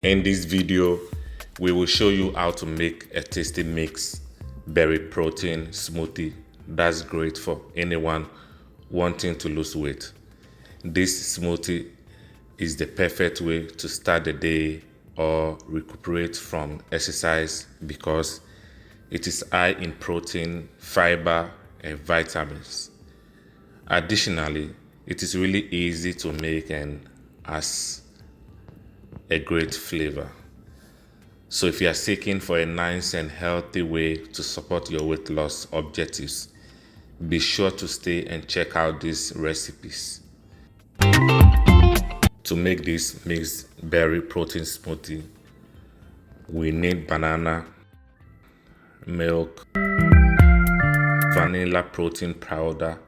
In this video, we will show you how to make a tasty mixed berry protein smoothie that's great for anyone wanting to lose weight. This smoothie is the perfect way to start the day or recuperate from exercise because it is high in protein, fiber, and vitamins. Additionally, it is really easy to make and has a great flavor. So if you are seeking for a nice and healthy way to support your weight loss objectives, be sure to stay and check out these recipes. To make this mixed berry protein smoothie, we need banana, milk, vanilla protein powder,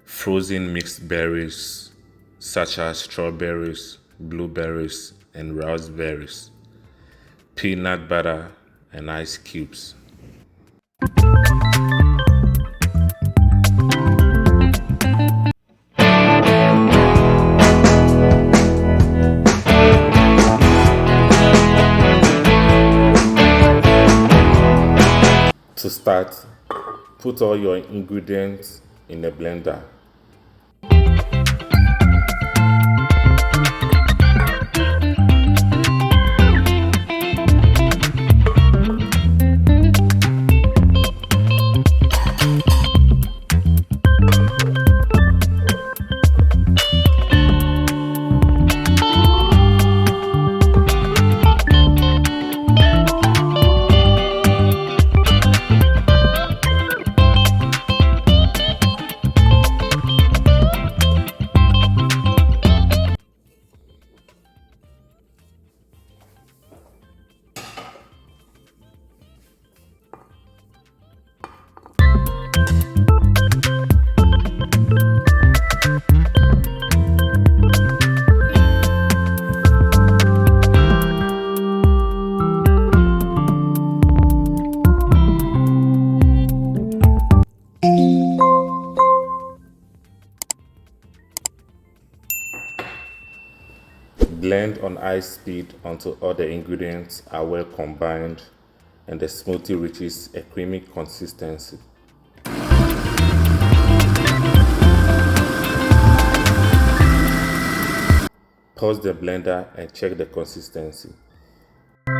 frozen mixed berries such as strawberries, blueberries, and raspberries, peanut butter, and ice cubes. To start, put all your ingredients in a blender. Blend on high speed until all the ingredients are well combined and the smoothie reaches a creamy consistency. Pause the blender and check the consistency. You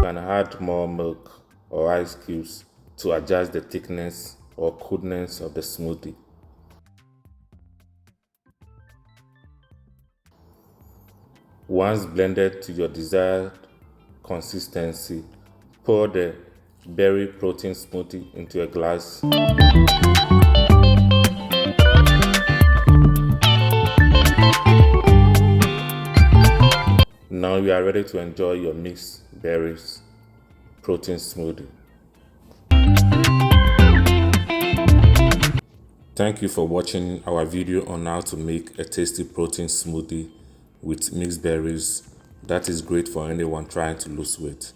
can add more milk or ice cubes to adjust the thickness or coolness of the smoothie. Once blended to your desired consistency, pour the berry protein smoothie into a glass. Now you are ready to enjoy your mixed berries protein smoothie. Thank you for watching our video on how to make a tasty protein smoothie with mixed berries that is great for anyone trying to lose weight.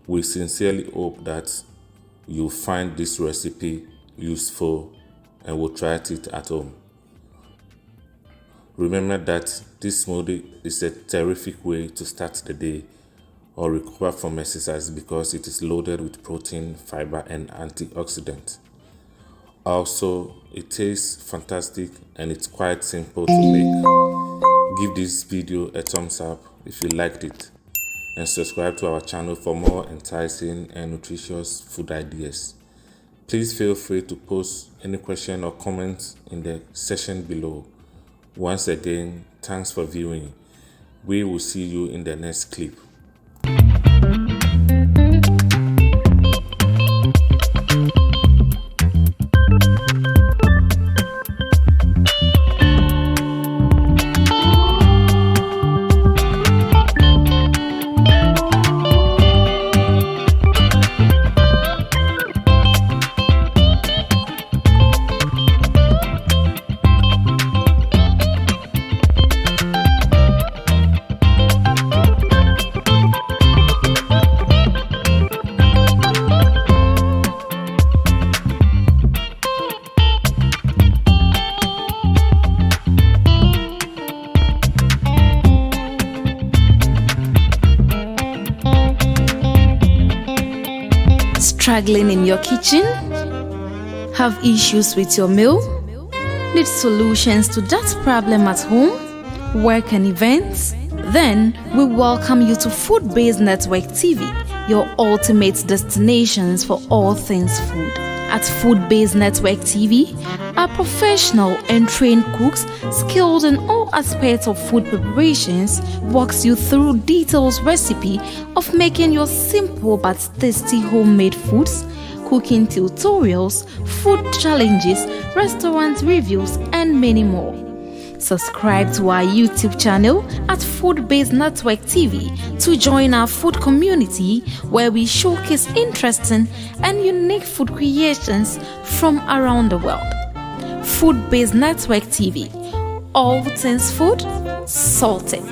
We sincerely hope that you find this recipe useful and will try it at home. Remember that this smoothie is a terrific way to start the day or recover from exercise because it is loaded with protein, fiber, and antioxidants. Also, it tastes fantastic and it's quite simple to make. Give this video a thumbs up if you liked it and subscribe to our channel for more enticing and nutritious food ideas. Please feel free to post any question or comments in the section below. Once again, thanks for viewing. We will see you in the next clip. Struggling in your kitchen? Have issues with your meal? Need solutions to that problem at home, work and events? Then we welcome you to Food-Based Network TV, your ultimate destinations for all things food. At Food-Based Network TV, our professional and trained cooks skilled in all aspects of food preparations walks you through detailed recipe of making your simple but tasty homemade foods, cooking tutorials, food challenges, restaurant reviews, and many more. Subscribe to our YouTube channel at Food-Based Network TV to join our food community where we showcase interesting and unique food creations from around the world. Food-Based Network TV, all things food, sorted.